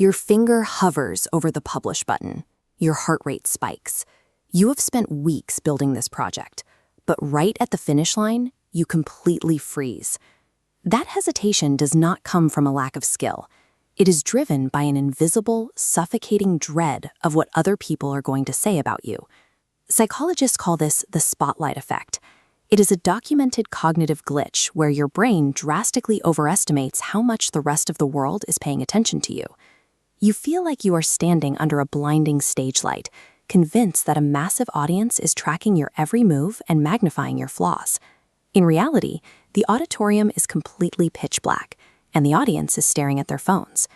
Your finger hovers over the publish button. Your heart rate spikes. You have spent weeks building this project, but right at the finish line, you completely freeze. That hesitation does not come from a lack of skill. It is driven by an invisible, suffocating dread of what other people are going to say about you. Psychologists call this the spotlight effect. It is a documented cognitive glitch where your brain drastically overestimates how much the rest of the world is paying attention to you. You feel like you are standing under a blinding stage light, convinced that a massive audience is tracking your every move and magnifying your flaws. In reality, the auditorium is completely pitch black, and the audience is staring at their phones.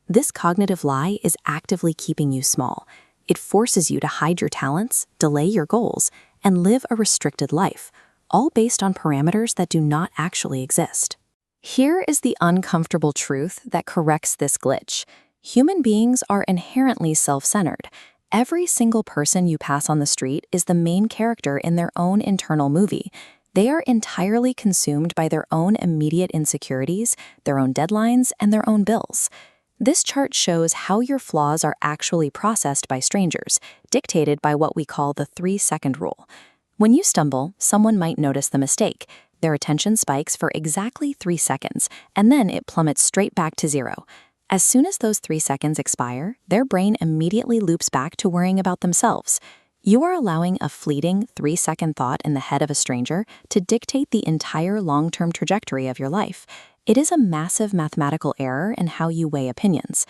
This cognitive lie is actively keeping you small. It forces you to hide your talents, delay your goals, and live a restricted life, all based on parameters that do not actually exist. Here is the uncomfortable truth that corrects this glitch. Human beings are inherently self-centered. Every single person you pass on the street is the main character in their own internal movie. They are entirely consumed by their own immediate insecurities, their own deadlines, and their own bills. This chart shows how your flaws are actually processed by strangers, dictated by what we call the 3-second rule. When you stumble, someone might notice the mistake. Their attention spikes for exactly 3 seconds, and then it plummets straight back to 0. As soon as those 3 seconds expire, their brain immediately loops back to worrying about themselves. You are allowing a fleeting 3-second thought in the head of a stranger to dictate the entire long-term trajectory of your life. It is a massive mathematical error in how you weigh opinions.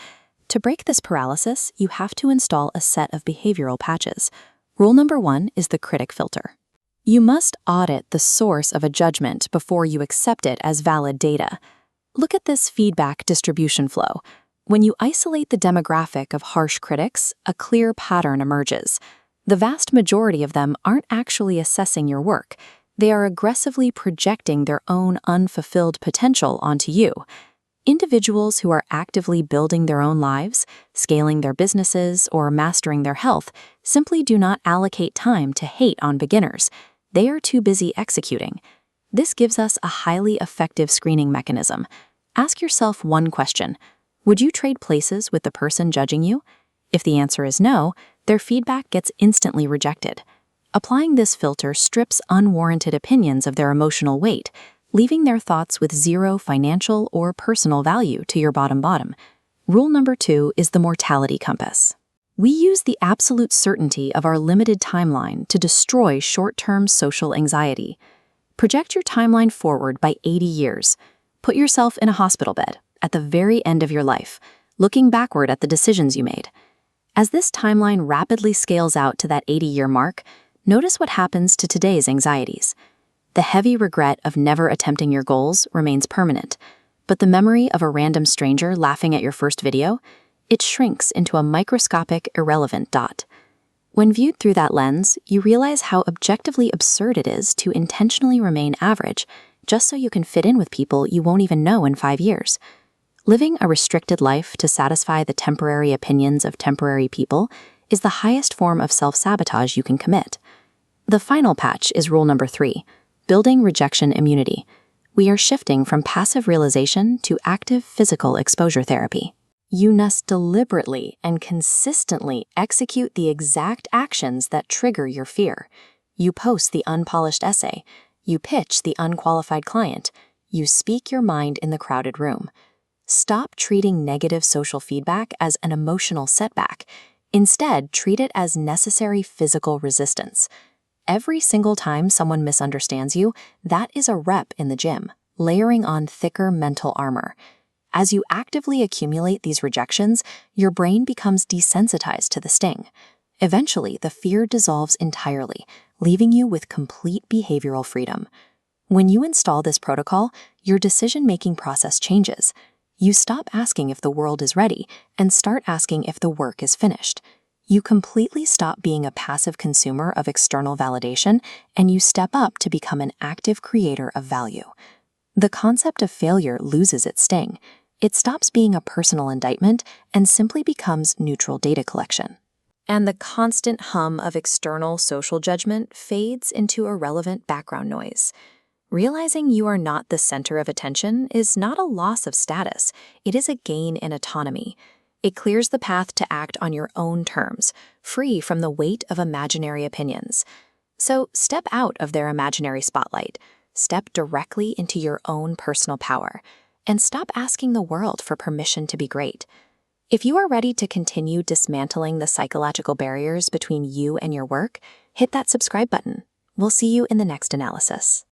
To break this paralysis, you have to install a set of behavioral patches. Rule number 1 is the critic filter. You must audit the source of a judgment before you accept it as valid data. Look at this feedback distribution flow. When you isolate the demographic of harsh critics, a clear pattern emerges. The vast majority of them aren't actually assessing your work. They are aggressively projecting their own unfulfilled potential onto you. Individuals who are actively building their own lives, scaling their businesses, or mastering their health simply do not allocate time to hate on beginners. They are too busy executing. This gives us a highly effective screening mechanism. Ask yourself one question. Would you trade places with the person judging you? If the answer is no, their feedback gets instantly rejected. Applying this filter strips unwarranted opinions of their emotional weight, leaving their thoughts with zero financial or personal value to your bottom. Rule number 2 is the mortality compass. We use the absolute certainty of our limited timeline to destroy short-term social anxiety. Project your timeline forward by 80 years. Put yourself in a hospital bed at the very end of your life, looking backward at the decisions you made. As this timeline rapidly scales out to that 80-year mark, notice what happens to today's anxieties. The heavy regret of never attempting your goals remains permanent, but the memory of a random stranger laughing at your first video, it shrinks into a microscopic, irrelevant dot. When viewed through that lens, you realize how objectively absurd it is to intentionally remain average, just so you can fit in with people you won't even know in 5 years. Living a restricted life to satisfy the temporary opinions of temporary people is the highest form of self-sabotage you can commit. The final patch is rule number 3, building rejection immunity. We are shifting from passive realization to active physical exposure therapy. You must deliberately and consistently execute the exact actions that trigger your fear. You post the unpolished essay. You pitch the unqualified client. You speak your mind in the crowded room. Stop treating negative social feedback as an emotional setback. Instead, treat it as necessary physical resistance. Every single time someone misunderstands you, that is a rep in the gym, layering on thicker mental armor. As you actively accumulate these rejections, your brain becomes desensitized to the sting. Eventually, the fear dissolves entirely, leaving you with complete behavioral freedom. When you install this protocol, your decision-making process changes. You stop asking if the world is ready and start asking if the work is finished. You completely stop being a passive consumer of external validation, and you step up to become an active creator of value. The concept of failure loses its sting. It stops being a personal indictment and simply becomes neutral data collection. And the constant hum of external social judgment fades into irrelevant background noise. Realizing you are not the center of attention is not a loss of status, it is a gain in autonomy. It clears the path to act on your own terms, free from the weight of imaginary opinions. So step out of their imaginary spotlight, step directly into your own personal power, and stop asking the world for permission to be great. If you are ready to continue dismantling the psychological barriers between you and your work, hit that subscribe button. We'll see you in the next analysis.